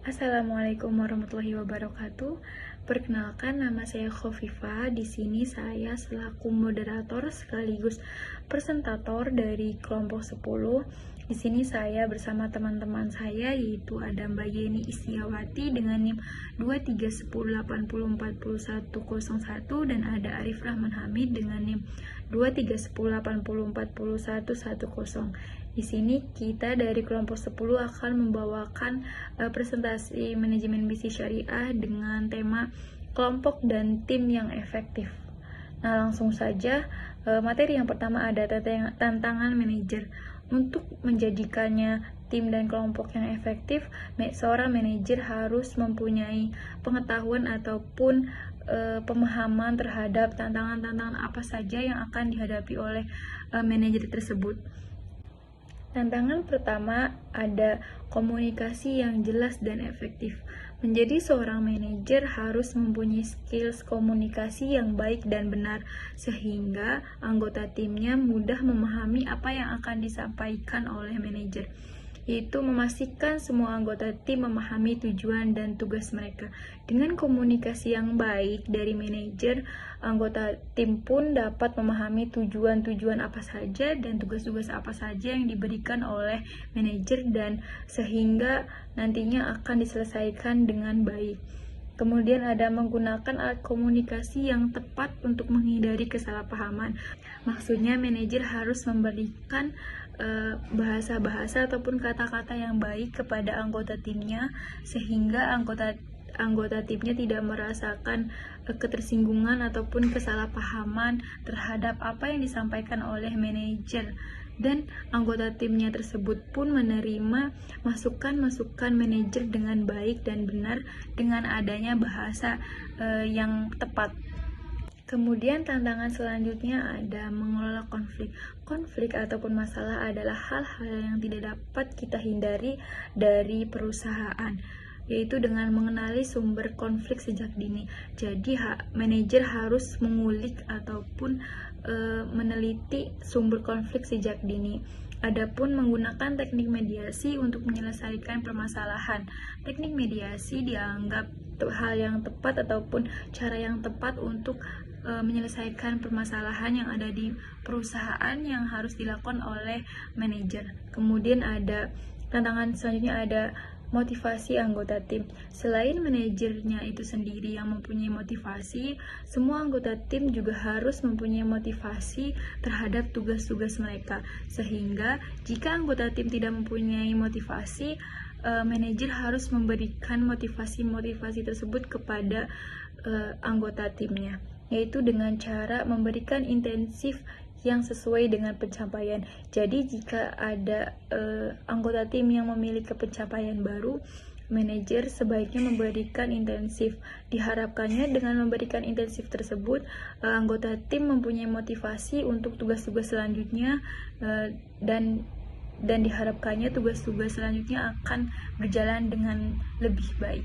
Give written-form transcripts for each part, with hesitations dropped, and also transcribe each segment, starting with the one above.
Assalamualaikum warahmatullahi wabarakatuh. Perkenalkan, nama saya Khofifa. Di sini saya selaku moderator sekaligus presentator dari kelompok 10. Di sini saya bersama teman-teman saya, yaitu ada Mbak Yeni Istiawati dengan NIM 2310804101 dan ada Arif Rahman Hamid dengan NIM 231080404110. Di sini kita dari kelompok 10 akan membawakan presentasi manajemen bisnis syariah dengan tema kelompok dan tim yang efektif. Nah, langsung saja materi yang pertama ada tantangan manajer. Untuk menjadikannya tim dan kelompok yang efektif, seorang manajer harus mempunyai pengetahuan ataupun pemahaman terhadap tantangan-tantangan apa saja yang akan dihadapi oleh manajer tersebut. Tantangan pertama ada komunikasi yang jelas dan efektif. Menjadi seorang manajer harus mempunyai skills komunikasi yang baik dan benar, sehingga anggota timnya mudah memahami apa yang akan disampaikan oleh manajer, yaitu memastikan semua anggota tim memahami tujuan dan tugas mereka. Dengan komunikasi yang baik dari manajer, anggota tim pun dapat memahami tujuan-tujuan apa saja dan tugas-tugas apa saja yang diberikan oleh manajer, dan sehingga nantinya akan diselesaikan dengan baik. Kemudian ada menggunakan alat komunikasi yang tepat untuk menghindari kesalahpahaman. Maksudnya manajer harus memberikan bahasa-bahasa ataupun kata-kata yang baik kepada anggota timnya, sehingga anggota timnya tidak merasakan ketersinggungan ataupun kesalahpahaman terhadap apa yang disampaikan oleh manajer, dan anggota timnya tersebut pun menerima masukan-masukan manajer dengan baik dan benar dengan adanya bahasa yang tepat. Kemudian tantangan selanjutnya ada mengelola konflik. Konflik ataupun masalah adalah hal-hal yang tidak dapat kita hindari dari perusahaan, yaitu dengan mengenali sumber konflik sejak dini. Jadi manajer harus mengulik ataupun meneliti sumber konflik sejak dini. Adapun menggunakan teknik mediasi untuk menyelesaikan permasalahan. Teknik mediasi dianggap hal yang tepat ataupun cara yang tepat untuk menyelesaikan permasalahan yang ada di perusahaan yang harus dilakukan oleh manajer. Kemudian ada tantangan selanjutnya ada motivasi anggota tim. Selain manajernya itu sendiri yang mempunyai motivasi, semua anggota tim juga harus mempunyai motivasi terhadap tugas-tugas mereka. Sehingga jika anggota tim tidak mempunyai motivasi, manajer harus memberikan motivasi-motivasi tersebut kepada anggota timnya, yaitu dengan cara memberikan intensif yang sesuai dengan pencapaian. Jadi jika ada anggota tim yang memiliki pencapaian baru, manajer sebaiknya memberikan intensif. Diharapkannya dengan memberikan intensif tersebut, anggota tim mempunyai motivasi untuk tugas-tugas selanjutnya, dan diharapkannya tugas-tugas selanjutnya akan berjalan dengan lebih baik.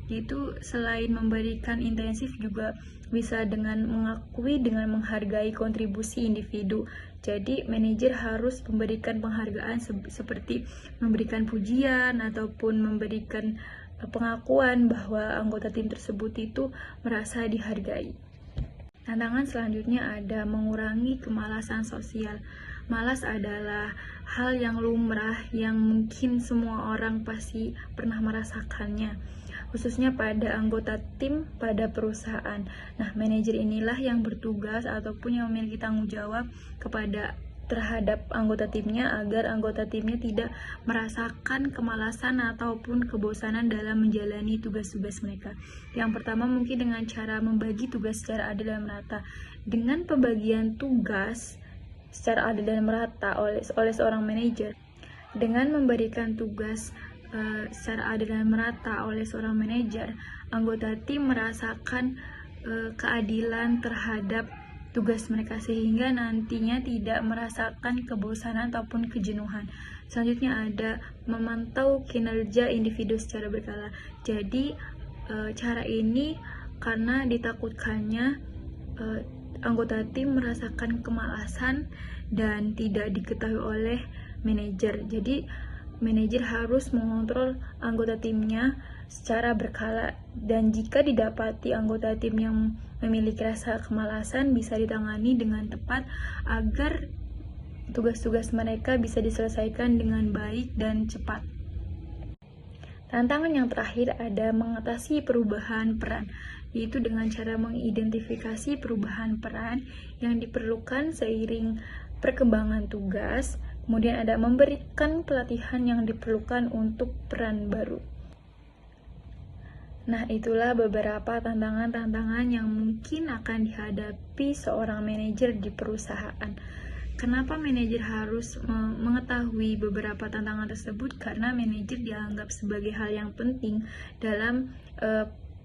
Yaitu selain memberikan intensif juga bisa dengan mengakui, dengan menghargai kontribusi individu. Jadi manajer harus memberikan penghargaan seperti memberikan pujian ataupun memberikan pengakuan bahwa anggota tim tersebut itu merasa dihargai. Tantangan selanjutnya ada mengurangi kemalasan sosial. Malas adalah hal yang lumrah yang mungkin semua orang pasti pernah merasakannya, khususnya pada anggota tim pada perusahaan. Nah, manajer inilah yang bertugas ataupun yang memiliki tanggung jawab terhadap anggota timnya agar anggota timnya tidak merasakan kemalasan ataupun kebosanan dalam menjalani tugas-tugas mereka. Yang pertama mungkin dengan cara membagi tugas secara adil dan merata. Dengan pembagian tugas secara adil dan merata oleh seorang manajer, dengan memberikan tugas secara adil dan merata oleh seorang manajer, anggota tim merasakan keadilan terhadap tugas mereka, sehingga nantinya tidak merasakan kebosanan ataupun kejenuhan. Selanjutnya ada memantau kinerja individu secara berkala. Jadi cara ini karena ditakutkannya anggota tim merasakan kemalasan dan tidak diketahui oleh manajer. Jadi manajer harus mengontrol anggota timnya secara berkala, dan jika didapati anggota tim yang memiliki rasa kemalasan bisa ditangani dengan tepat agar tugas-tugas mereka bisa diselesaikan dengan baik dan cepat. Tantangan yang terakhir ada mengatasi perubahan peran, yaitu dengan cara mengidentifikasi perubahan peran yang diperlukan seiring perkembangan tugas. Kemudian ada memberikan pelatihan yang diperlukan untuk peran baru. Nah, itulah beberapa tantangan-tantangan yang mungkin akan dihadapi seorang manajer di perusahaan. Kenapa manajer harus mengetahui beberapa tantangan tersebut? Karena manajer dianggap sebagai hal yang penting dalam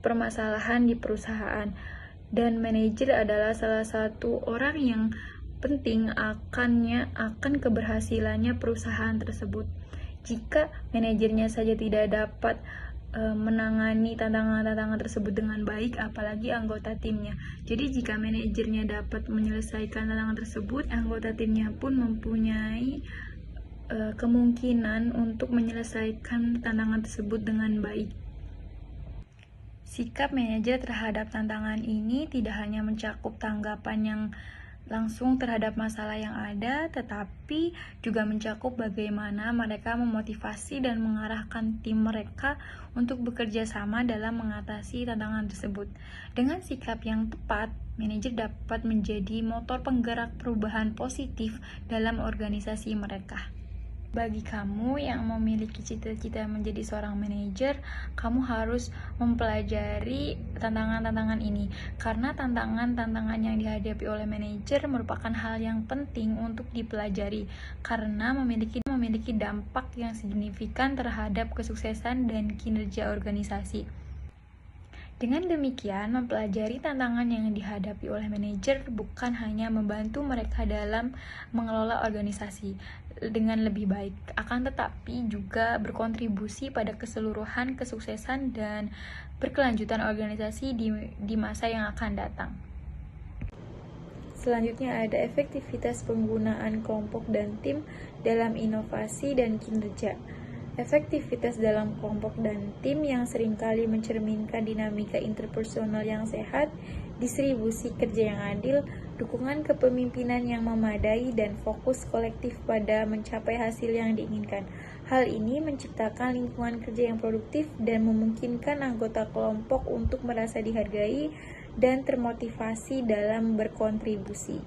permasalahan di perusahaan. Dan manajer adalah salah satu orang yang penting akan keberhasilannya perusahaan tersebut. Jika manajernya saja tidak dapat menangani tantangan-tantangan tersebut dengan baik, apalagi anggota timnya. Jadi jika manajernya dapat menyelesaikan tantangan tersebut, anggota timnya pun mempunyai kemungkinan untuk menyelesaikan tantangan tersebut dengan baik. Sikap manajer terhadap tantangan ini tidak hanya mencakup tanggapan yang langsung terhadap masalah yang ada, tetapi juga mencakup bagaimana mereka memotivasi dan mengarahkan tim mereka untuk bekerja sama dalam mengatasi tantangan tersebut. Dengan sikap yang tepat, manajer dapat menjadi motor penggerak perubahan positif dalam organisasi mereka. Bagi kamu yang memiliki cita-cita menjadi seorang manajer, kamu harus mempelajari tantangan-tantangan ini, karena tantangan-tantangan yang dihadapi oleh manajer merupakan hal yang penting untuk dipelajari, karena memiliki dampak yang signifikan terhadap kesuksesan dan kinerja organisasi. Dengan demikian, mempelajari tantangan yang dihadapi oleh manajer bukan hanya membantu mereka dalam mengelola organisasi dengan lebih baik, akan tetapi juga berkontribusi pada keseluruhan kesuksesan dan berkelanjutan organisasi di masa yang akan datang. Selanjutnya ada efektivitas penggunaan kelompok dan tim dalam inovasi dan kinerja. Efektivitas dalam kelompok dan tim yang seringkali mencerminkan dinamika interpersonal yang sehat, distribusi kerja yang adil, dukungan kepemimpinan yang memadai, dan fokus kolektif pada mencapai hasil yang diinginkan. Hal ini menciptakan lingkungan kerja yang produktif dan memungkinkan anggota kelompok untuk merasa dihargai dan termotivasi dalam berkontribusi.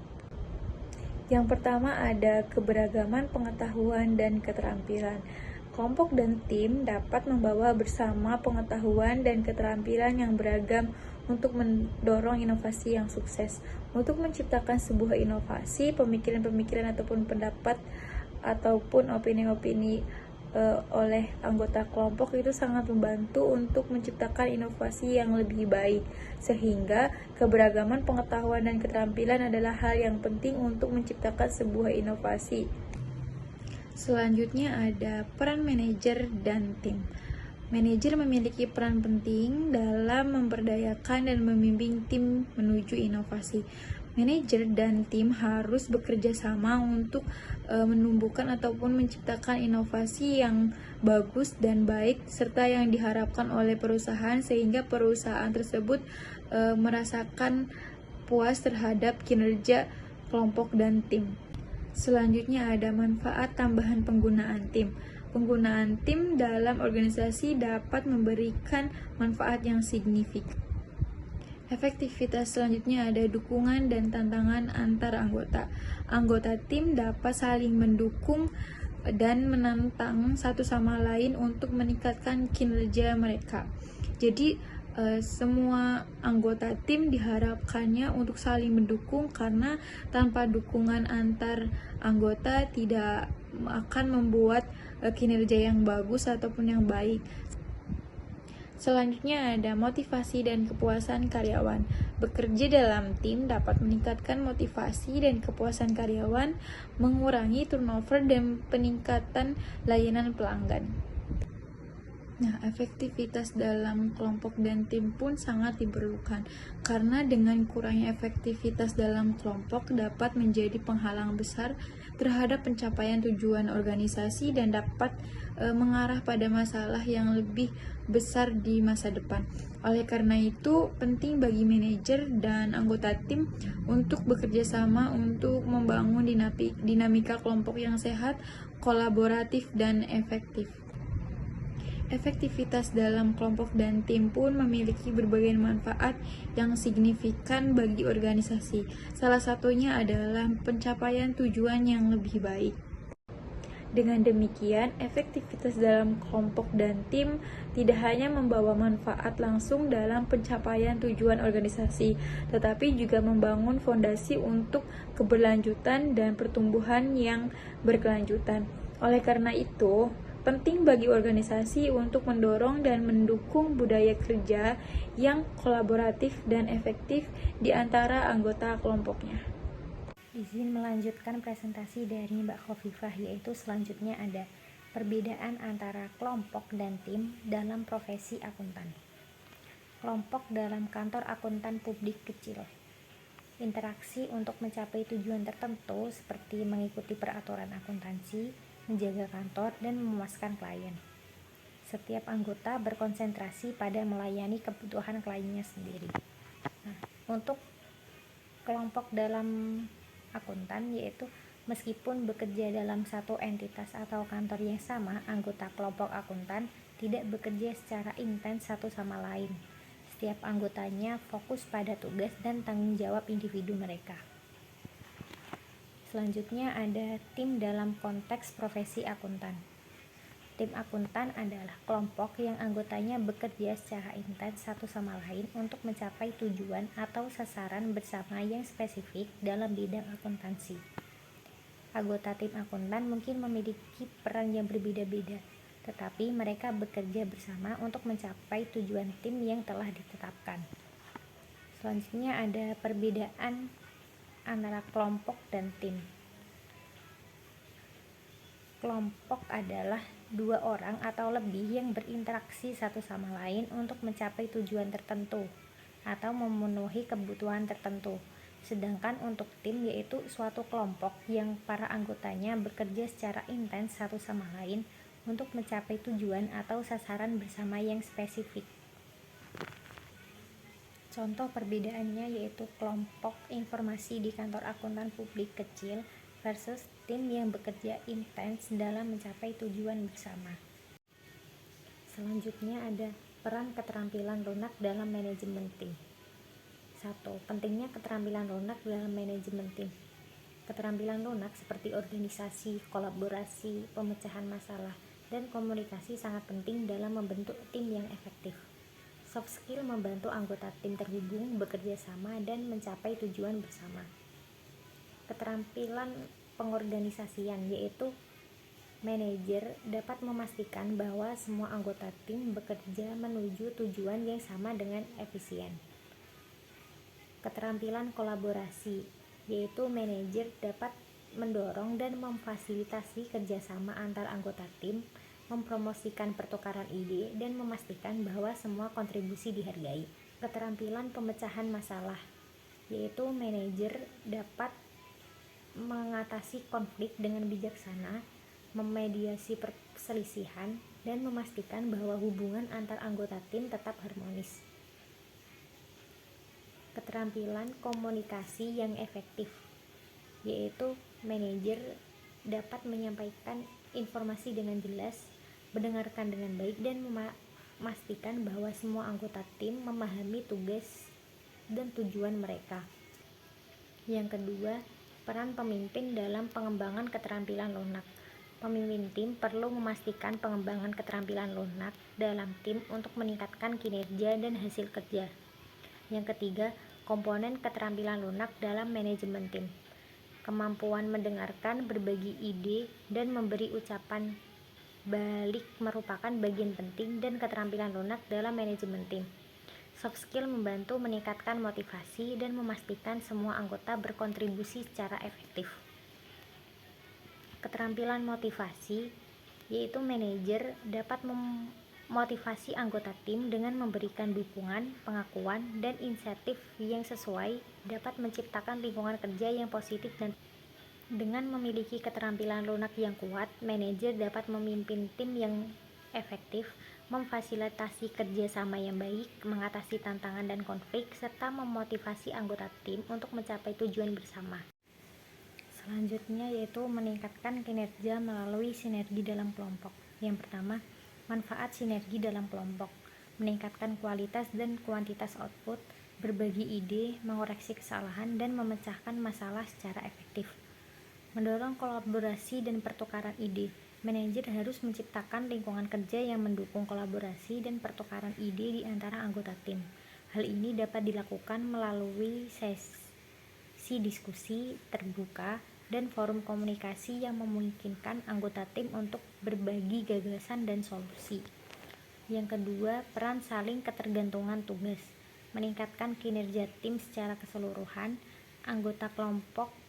Yang pertama ada keberagaman pengetahuan dan keterampilan. Kelompok dan tim dapat membawa bersama pengetahuan dan keterampilan yang beragam untuk mendorong inovasi yang sukses. Untuk menciptakan sebuah inovasi, pemikiran-pemikiran ataupun pendapat ataupun opini-opini oleh anggota kelompok itu sangat membantu untuk menciptakan inovasi yang lebih baik, sehingga keberagaman pengetahuan dan keterampilan adalah hal yang penting untuk menciptakan sebuah inovasi. Selanjutnya ada peran manajer dan tim. Manajer memiliki peran penting dalam memberdayakan dan membimbing tim menuju inovasi. Manajer dan tim harus bekerja sama untuk menumbuhkan ataupun menciptakan inovasi yang bagus dan baik serta yang diharapkan oleh perusahaan, sehingga perusahaan tersebut merasakan puas terhadap kinerja kelompok dan tim. Selanjutnya ada manfaat tambahan penggunaan tim. Penggunaan tim dalam organisasi dapat memberikan manfaat yang signifikan. Efektivitas selanjutnya ada dukungan dan tantangan antar anggota. Anggota tim dapat saling mendukung dan menantang satu sama lain untuk meningkatkan kinerja mereka. Jadi semua anggota tim diharapkannya untuk saling mendukung, karena tanpa dukungan antar anggota tidak akan membuat kinerja yang bagus ataupun yang baik. Selanjutnya ada motivasi dan kepuasan karyawan. Bekerja dalam tim dapat meningkatkan motivasi dan kepuasan karyawan, mengurangi turnover dan peningkatan layanan pelanggan. Nah, efektivitas dalam kelompok dan tim pun sangat diperlukan, karena dengan kurangnya efektivitas dalam kelompok dapat menjadi penghalang besar terhadap pencapaian tujuan organisasi dan dapat mengarah pada masalah yang lebih besar di masa depan. Oleh karena itu, penting bagi manajer dan anggota tim untuk bekerja sama untuk membangun dinamika kelompok yang sehat, kolaboratif, dan efektif. Efektivitas dalam kelompok dan tim pun memiliki berbagai manfaat yang signifikan bagi organisasi. Salah satunya adalah pencapaian tujuan yang lebih baik. Dengan demikian, efektivitas dalam kelompok dan tim tidak hanya membawa manfaat langsung dalam pencapaian tujuan organisasi, tetapi juga membangun fondasi untuk keberlanjutan dan pertumbuhan yang berkelanjutan. Oleh karena itu, penting bagi organisasi untuk mendorong dan mendukung budaya kerja yang kolaboratif dan efektif di antara anggota kelompoknya. Izin melanjutkan presentasi dari Mbak Khofifah, yaitu selanjutnya ada perbedaan antara kelompok dan tim dalam profesi akuntan. Kelompok dalam kantor akuntan publik kecil. Interaksi untuk mencapai tujuan tertentu seperti mengikuti peraturan akuntansi, menjaga kantor, dan memuaskan klien. Setiap anggota berkonsentrasi pada melayani kebutuhan kliennya sendiri. Nah, untuk kelompok dalam akuntan, yaitu meskipun bekerja dalam satu entitas atau kantor yang sama, anggota kelompok akuntan tidak bekerja secara intens satu sama lain. Setiap anggotanya fokus pada tugas dan tanggung jawab individu mereka. Selanjutnya ada tim dalam konteks profesi akuntan. Tim akuntan adalah kelompok yang anggotanya bekerja secara intens satu sama lain untuk mencapai tujuan atau sasaran bersama yang spesifik dalam bidang akuntansi. Anggota tim akuntan mungkin memiliki peran yang berbeda-beda, tetapi mereka bekerja bersama untuk mencapai tujuan tim yang telah ditetapkan. Selanjutnya ada perbedaan antara kelompok dan tim. Kelompok adalah dua orang atau lebih yang berinteraksi satu sama lain untuk mencapai tujuan tertentu atau memenuhi kebutuhan tertentu. Sedangkan untuk tim yaitu suatu kelompok yang para anggotanya bekerja secara intens satu sama lain untuk mencapai tujuan atau sasaran bersama yang spesifik. Contoh perbedaannya yaitu kelompok informasi di kantor akuntan publik kecil versus tim yang bekerja intens dalam mencapai tujuan bersama. Selanjutnya ada peran keterampilan lunak dalam manajemen tim. 1. Pentingnya keterampilan lunak dalam manajemen tim. Keterampilan lunak seperti organisasi, kolaborasi, pemecahan masalah, dan komunikasi sangat penting dalam membentuk tim yang efektif. Soft skill membantu anggota tim terhubung, bekerja sama, dan mencapai tujuan bersama. Keterampilan pengorganisasian yaitu manajer dapat memastikan bahwa semua anggota tim bekerja menuju tujuan yang sama dengan efisien. Keterampilan kolaborasi yaitu manajer dapat mendorong dan memfasilitasi kerjasama antar anggota tim, mempromosikan pertukaran ide, dan memastikan bahwa semua kontribusi dihargai. Keterampilan pemecahan masalah yaitu manajer dapat mengatasi konflik dengan bijaksana, memediasi perselisihan, dan memastikan bahwa hubungan antar anggota tim tetap harmonis. Keterampilan komunikasi yang efektif yaitu manajer dapat menyampaikan informasi dengan jelas, mendengarkan dengan baik, dan memastikan bahwa semua anggota tim memahami tugas dan tujuan mereka. Yang kedua, peran pemimpin dalam pengembangan keterampilan lunak. Pemimpin tim perlu memastikan pengembangan keterampilan lunak dalam tim untuk meningkatkan kinerja dan hasil kerja. Yang ketiga, komponen keterampilan lunak dalam manajemen tim. Kemampuan mendengarkan, berbagi ide, dan memberi ucapan balik merupakan bagian penting dan keterampilan lunak dalam manajemen tim. Soft skill membantu meningkatkan motivasi dan memastikan semua anggota berkontribusi secara efektif. Keterampilan motivasi yaitu manajer dapat motivasi anggota tim dengan memberikan dukungan, pengakuan, dan insentif yang sesuai, dapat menciptakan lingkungan kerja yang positif Dengan memiliki keterampilan lunak yang kuat, manajer dapat memimpin tim yang efektif, memfasilitasi kerjasama yang baik, mengatasi tantangan dan konflik, serta memotivasi anggota tim untuk mencapai tujuan bersama. Selanjutnya yaitu meningkatkan kinerja melalui sinergi dalam kelompok. Yang pertama, manfaat sinergi dalam kelompok, meningkatkan kualitas dan kuantitas output, berbagi ide, mengoreksi kesalahan, dan memecahkan masalah secara efektif. Mendorong kolaborasi dan pertukaran ide, manajer harus menciptakan lingkungan kerja yang mendukung kolaborasi dan pertukaran ide di antara anggota tim. Hal ini dapat dilakukan melalui sesi diskusi terbuka dan forum komunikasi yang memungkinkan anggota tim untuk berbagi gagasan dan solusi. Yang kedua, peran saling ketergantungan tugas, meningkatkan kinerja tim secara keseluruhan. Anggota kelompok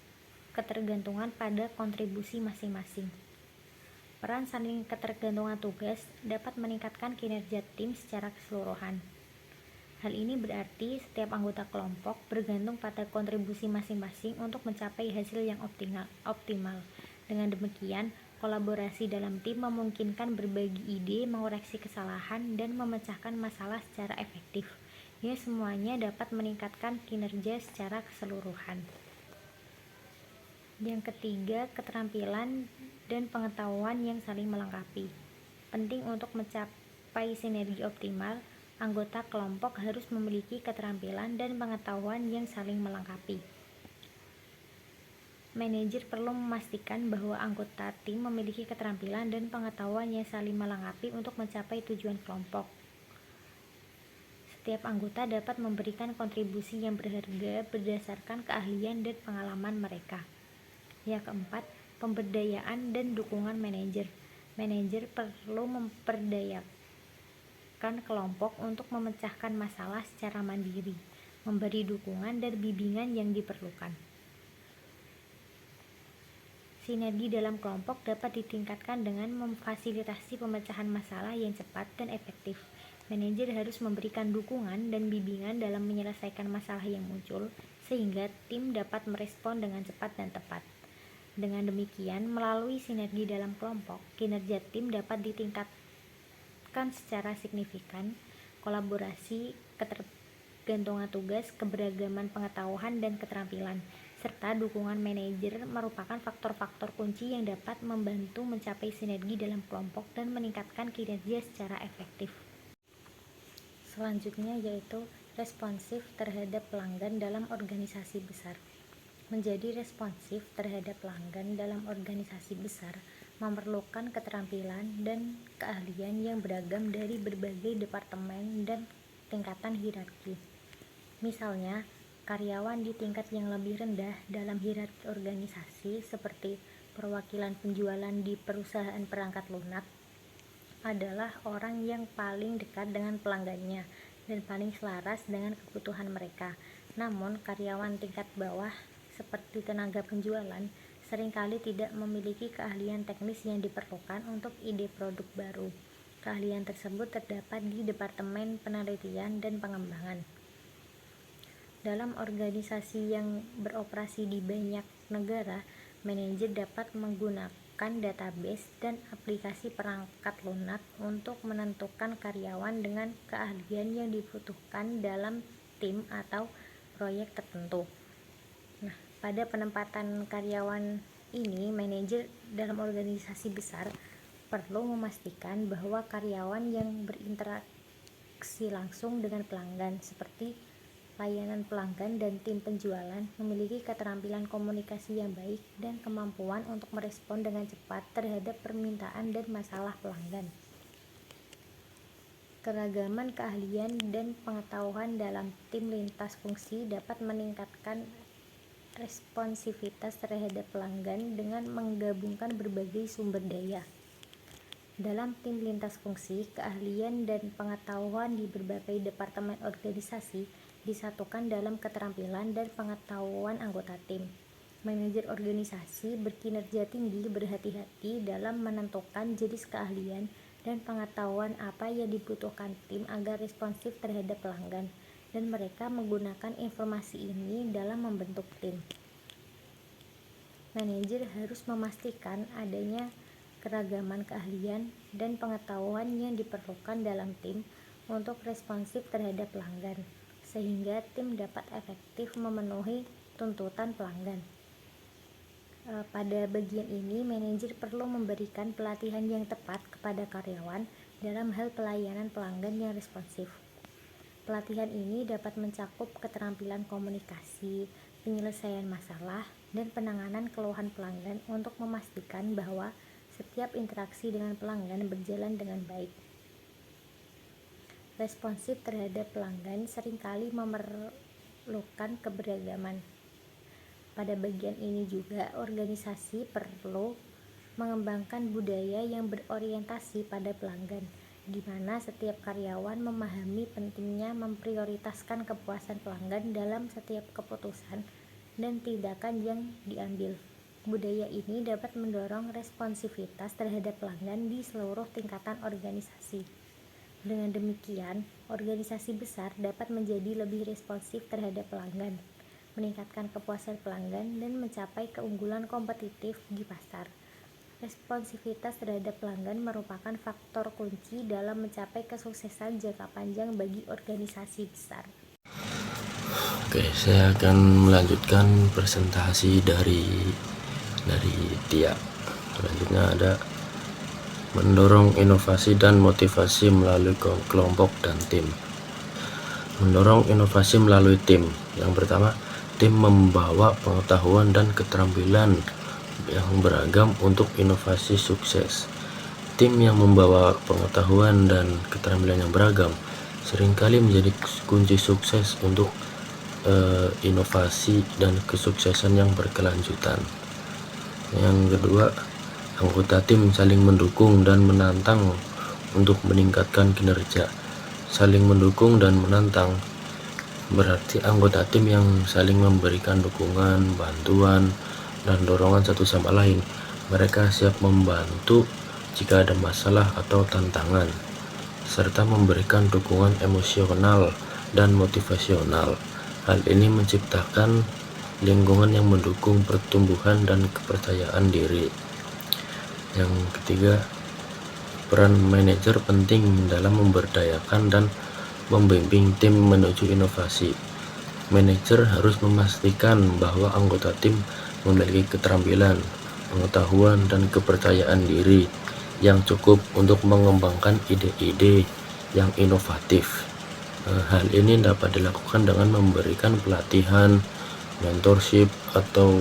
ketergantungan pada kontribusi masing-masing. Peran saling ketergantungan tugas dapat meningkatkan kinerja tim secara keseluruhan. Hal ini berarti setiap anggota kelompok bergantung pada kontribusi masing-masing untuk mencapai hasil yang optimal. Dengan demikian, kolaborasi dalam tim memungkinkan berbagi ide, mengoreksi kesalahan, dan memecahkan masalah secara efektif. Ya, semuanya dapat meningkatkan kinerja secara keseluruhan. Yang ketiga, keterampilan dan pengetahuan yang saling melengkapi. Penting untuk mencapai sinergi optimal, anggota kelompok harus memiliki keterampilan dan pengetahuan yang saling melengkapi. Manajer perlu memastikan bahwa anggota tim memiliki keterampilan dan pengetahuan yang saling melengkapi untuk mencapai tujuan kelompok. Setiap anggota dapat memberikan kontribusi yang berharga berdasarkan keahlian dan pengalaman mereka. Yang keempat, pemberdayaan dan dukungan manajer. Manajer perlu memperdayakan kelompok untuk memecahkan masalah secara mandiri, memberi dukungan dan bimbingan yang diperlukan. Sinergi dalam kelompok dapat ditingkatkan dengan memfasilitasi pemecahan masalah yang cepat dan efektif. Manajer harus memberikan dukungan dan bimbingan dalam menyelesaikan masalah yang muncul, sehingga tim dapat merespon dengan cepat dan tepat. Dengan demikian, melalui sinergi dalam kelompok, kinerja tim dapat ditingkatkan secara signifikan. Kolaborasi, ketergantungan tugas, keberagaman pengetahuan dan keterampilan, serta dukungan manajer merupakan faktor-faktor kunci yang dapat membantu mencapai sinergi dalam kelompok dan meningkatkan kinerja secara efektif. Selanjutnya yaitu responsif terhadap pelanggan dalam organisasi besar. Menjadi responsif terhadap pelanggan dalam organisasi besar memerlukan keterampilan dan keahlian yang beragam dari berbagai departemen dan tingkatan hierarki. Misalnya, karyawan di tingkat yang lebih rendah dalam hierarki organisasi seperti perwakilan penjualan di perusahaan perangkat lunak adalah orang yang paling dekat dengan pelanggannya dan paling selaras dengan kebutuhan mereka. Namun, karyawan tingkat bawah seperti tenaga penjualan seringkali tidak memiliki keahlian teknis yang diperlukan untuk ide produk baru. Keahlian tersebut terdapat di Departemen Penelitian dan Pengembangan. Dalam organisasi yang beroperasi di banyak negara, manajer dapat menggunakan database dan aplikasi perangkat lunak untuk menentukan karyawan dengan keahlian yang dibutuhkan dalam tim atau proyek tertentu. Pada penempatan karyawan ini, manajer dalam organisasi besar perlu memastikan bahwa karyawan yang berinteraksi langsung dengan pelanggan seperti layanan pelanggan dan tim penjualan memiliki keterampilan komunikasi yang baik dan kemampuan untuk merespon dengan cepat terhadap permintaan dan masalah pelanggan. Keragaman keahlian dan pengetahuan dalam tim lintas fungsi dapat meningkatkan responsivitas terhadap pelanggan dengan menggabungkan berbagai sumber daya. Dalam tim lintas fungsi, keahlian dan pengetahuan di berbagai departemen organisasi disatukan dalam keterampilan dan pengetahuan anggota tim. Manajer organisasi berkinerja tinggi berhati-hati dalam menentukan jenis keahlian dan pengetahuan apa yang dibutuhkan tim agar responsif terhadap pelanggan, dan mereka menggunakan informasi ini dalam membentuk tim. manajer harus memastikan adanya keragaman keahlian dan pengetahuan yang diperlukan dalam tim untuk responsif terhadap pelanggan, sehingga tim dapat efektif memenuhi tuntutan pelanggan. Pada bagian ini, manajer perlu memberikan pelatihan yang tepat kepada karyawan dalam hal pelayanan pelanggan yang responsif. Pelatihan ini dapat mencakup keterampilan komunikasi, penyelesaian masalah, dan penanganan keluhan pelanggan untuk memastikan bahwa setiap interaksi dengan pelanggan berjalan dengan baik. Responsif terhadap pelanggan seringkali memerlukan keberagaman. Pada bagian ini juga, organisasi perlu mengembangkan budaya yang berorientasi pada pelanggan, di mana setiap karyawan memahami pentingnya memprioritaskan kepuasan pelanggan dalam setiap keputusan dan tindakan yang diambil. Budaya ini dapat mendorong responsivitas terhadap pelanggan di seluruh tingkatan organisasi. Dengan demikian, organisasi besar dapat menjadi lebih responsif terhadap pelanggan, meningkatkan kepuasan pelanggan, dan mencapai keunggulan kompetitif di pasar. Responsivitas terhadap pelanggan merupakan faktor kunci dalam mencapai kesuksesan jangka panjang bagi organisasi besar. Oke, saya akan melanjutkan presentasi dari Tia. Selanjutnya ada mendorong inovasi dan motivasi melalui kelompok dan tim. Mendorong inovasi melalui tim. Yang pertama, tim membawa pengetahuan dan keterampilan yang beragam untuk inovasi sukses. Tim yang membawa pengetahuan dan keterampilan yang beragam seringkali menjadi kunci sukses untuk inovasi dan kesuksesan yang berkelanjutan. Yang kedua, anggota tim saling mendukung dan menantang untuk meningkatkan kinerja. Saling mendukung dan menantang berarti anggota tim yang saling memberikan dukungan, bantuan, dan dorongan satu sama lain. Mereka siap membantu jika ada masalah atau tantangan, serta memberikan dukungan emosional dan motivasional. Hal ini menciptakan lingkungan yang mendukung pertumbuhan dan kepercayaan diri. Yang ketiga, peran manajer penting dalam memberdayakan dan membimbing tim menuju inovasi. Manajer harus memastikan bahwa anggota tim memiliki keterampilan, pengetahuan, dan kepercayaan diri yang cukup untuk mengembangkan ide-ide yang inovatif. Hal ini dapat dilakukan dengan memberikan pelatihan, mentorship, atau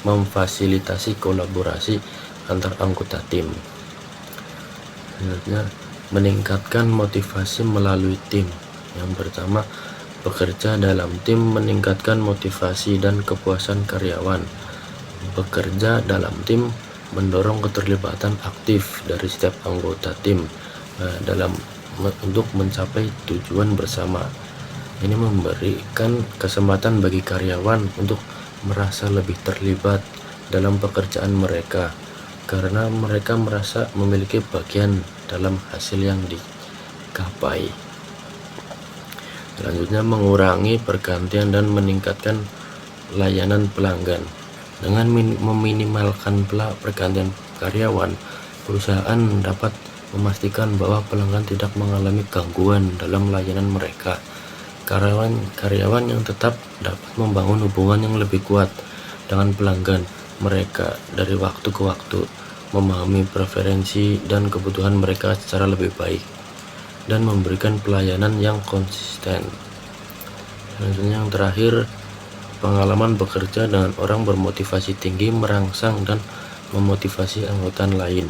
memfasilitasi kolaborasi antar anggota tim. Selanjutnya, meningkatkan motivasi melalui tim. Yang pertama, bekerja dalam tim meningkatkan motivasi dan kepuasan karyawan. Bekerja dalam tim mendorong keterlibatan aktif dari setiap anggota tim untuk mencapai tujuan bersama. Ini memberikan kesempatan bagi karyawan untuk merasa lebih terlibat dalam pekerjaan mereka, karena mereka merasa memiliki bagian dalam hasil yang dicapai. Selanjutnya, mengurangi pergantian dan meningkatkan layanan pelanggan. Dengan meminimalkan pergantian karyawan, perusahaan dapat memastikan bahwa pelanggan tidak mengalami gangguan dalam layanan mereka. Karyawan yang tetap dapat membangun hubungan yang lebih kuat dengan pelanggan mereka dari waktu ke waktu, memahami preferensi dan kebutuhan mereka secara lebih baik, dan memberikan pelayanan yang konsisten. Selanjutnya, yang terakhir, pengalaman bekerja dengan orang bermotivasi tinggi merangsang dan memotivasi anggota lain.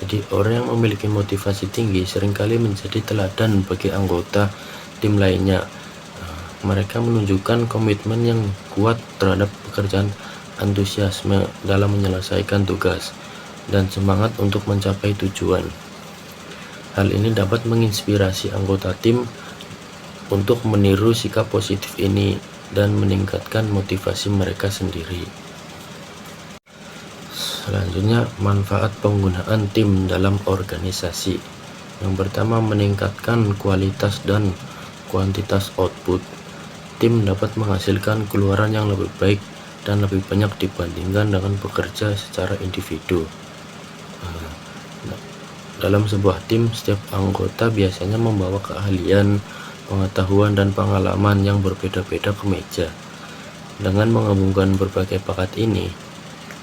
Jadi orang yang memiliki motivasi tinggi seringkali menjadi teladan bagi anggota tim lainnya. Mereka menunjukkan komitmen yang kuat terhadap pekerjaan, antusiasme dalam menyelesaikan tugas, dan semangat untuk mencapai tujuan. Hal ini dapat menginspirasi anggota tim untuk meniru sikap positif ini dan meningkatkan motivasi mereka sendiri. Selanjutnya, manfaat penggunaan tim dalam organisasi. Yang pertama, meningkatkan kualitas dan kuantitas output. Tim dapat menghasilkan keluaran yang lebih baik dan lebih banyak dibandingkan dengan bekerja secara individu. Dalam sebuah tim, setiap anggota biasanya membawa keahlian, pengetahuan, dan pengalaman yang berbeda-beda ke meja. Dengan menggabungkan berbagai bakat ini,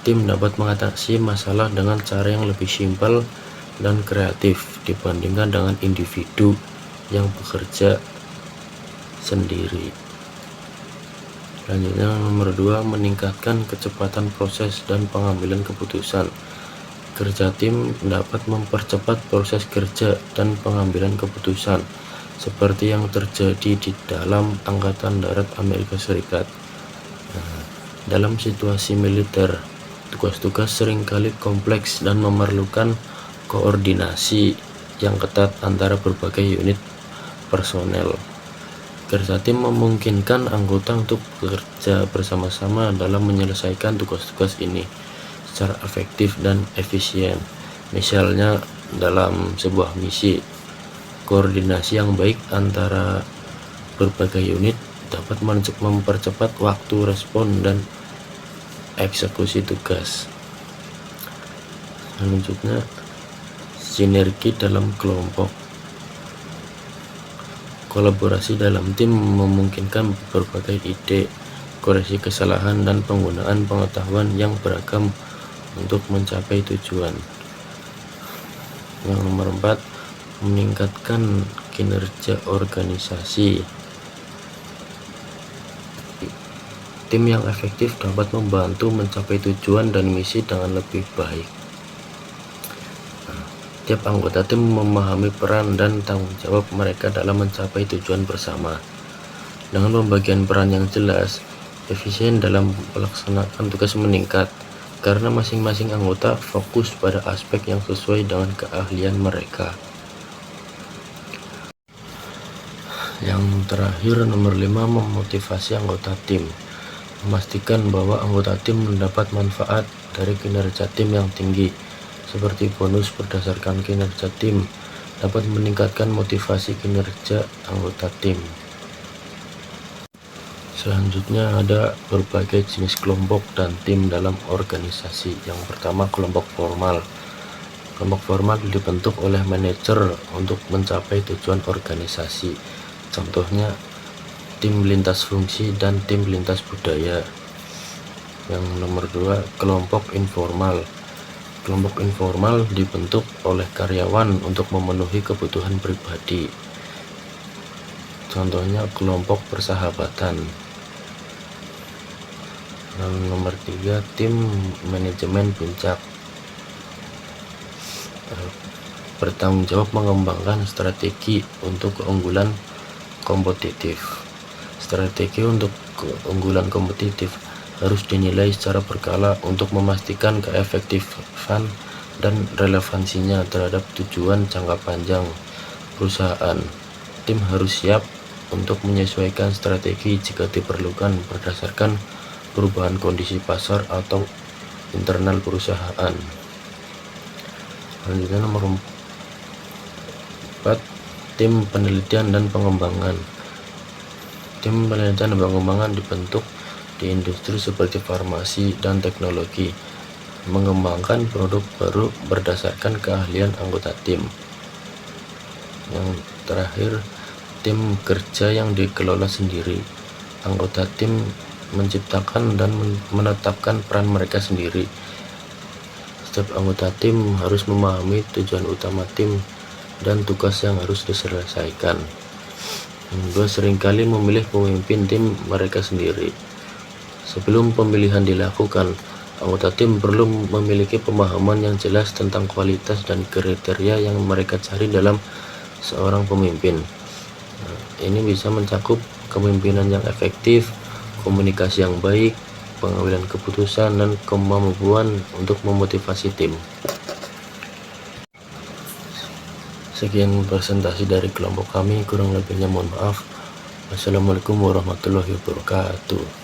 tim dapat mengatasi masalah dengan cara yang lebih simpel dan kreatif dibandingkan dengan individu yang bekerja sendiri. Selanjutnya, nomor 2, meningkatkan kecepatan proses dan pengambilan keputusan. Kerja tim dapat mempercepat proses kerja dan pengambilan keputusan, seperti yang terjadi di dalam Angkatan Darat Amerika Serikat. Dalam situasi militer, tugas-tugas seringkali kompleks dan memerlukan koordinasi yang ketat antara berbagai unit personel. Kerja tim memungkinkan anggota untuk bekerja bersama-sama dalam menyelesaikan tugas-tugas ini secara efektif dan efisien. Misalnya dalam sebuah misi, koordinasi yang baik antara berbagai unit dapat mempercepat waktu respon dan eksekusi tugas. Selanjutnya, sinergi dalam kelompok. Kolaborasi dalam tim memungkinkan berbagai ide, koreksi kesalahan, dan penggunaan pengetahuan yang beragam untuk mencapai tujuan. Yang nomor 4, meningkatkan kinerja organisasi. Tim yang efektif dapat membantu mencapai tujuan dan misi dengan lebih baik. Tiap anggota tim memahami peran dan tanggung jawab mereka dalam mencapai tujuan bersama. Dengan pembagian peran yang jelas, efisien dalam melaksanakan tugas meningkat, karena masing-masing anggota fokus pada aspek yang sesuai dengan keahlian mereka. Yang terakhir, nomor 5, memotivasi anggota tim. Memastikan bahwa anggota tim mendapat manfaat dari kinerja tim yang tinggi, seperti bonus berdasarkan kinerja tim, dapat meningkatkan motivasi kinerja anggota tim. Selanjutnya ada berbagai jenis kelompok dan tim dalam organisasi. Yang pertama, kelompok formal. Kelompok formal dibentuk oleh manajer untuk mencapai tujuan organisasi. Contohnya, tim lintas fungsi dan tim lintas budaya. Yang nomor 2, kelompok informal. Kelompok informal dibentuk oleh karyawan untuk memenuhi kebutuhan pribadi. Contohnya, kelompok persahabatan. Yang nomor 3, tim manajemen puncak. Bertanggung jawab mengembangkan strategi untuk keunggulan kompetitif. Strategi untuk keunggulan kompetitif harus dinilai secara berkala untuk memastikan keefektifan dan relevansinya terhadap tujuan jangka panjang perusahaan. Tim harus siap untuk menyesuaikan strategi jika diperlukan berdasarkan perubahan kondisi pasar atau internal perusahaan. Selanjutnya, nomor 4, tim penelitian dan pengembangan. Tim penelitian dan pengembangan dibentuk di industri seperti farmasi dan teknologi, mengembangkan produk baru berdasarkan keahlian anggota tim. Yang terakhir, tim kerja yang dikelola sendiri. Anggota tim menciptakan dan menetapkan peran mereka sendiri. Setiap anggota tim harus memahami tujuan utama tim dan tugas yang harus diselesaikan. Yang kedua, seringkali memilih pemimpin tim mereka sendiri. Sebelum pemilihan dilakukan, anggota tim perlu memiliki pemahaman yang jelas tentang kualitas dan kriteria yang mereka cari dalam seorang pemimpin. Ini bisa mencakup kepemimpinan yang efektif, komunikasi yang baik, pengambilan keputusan, dan kemampuan untuk memotivasi tim. Sekian presentasi dari kelompok kami, kurang lebihnya mohon maaf. Wassalamualaikum warahmatullahi wabarakatuh.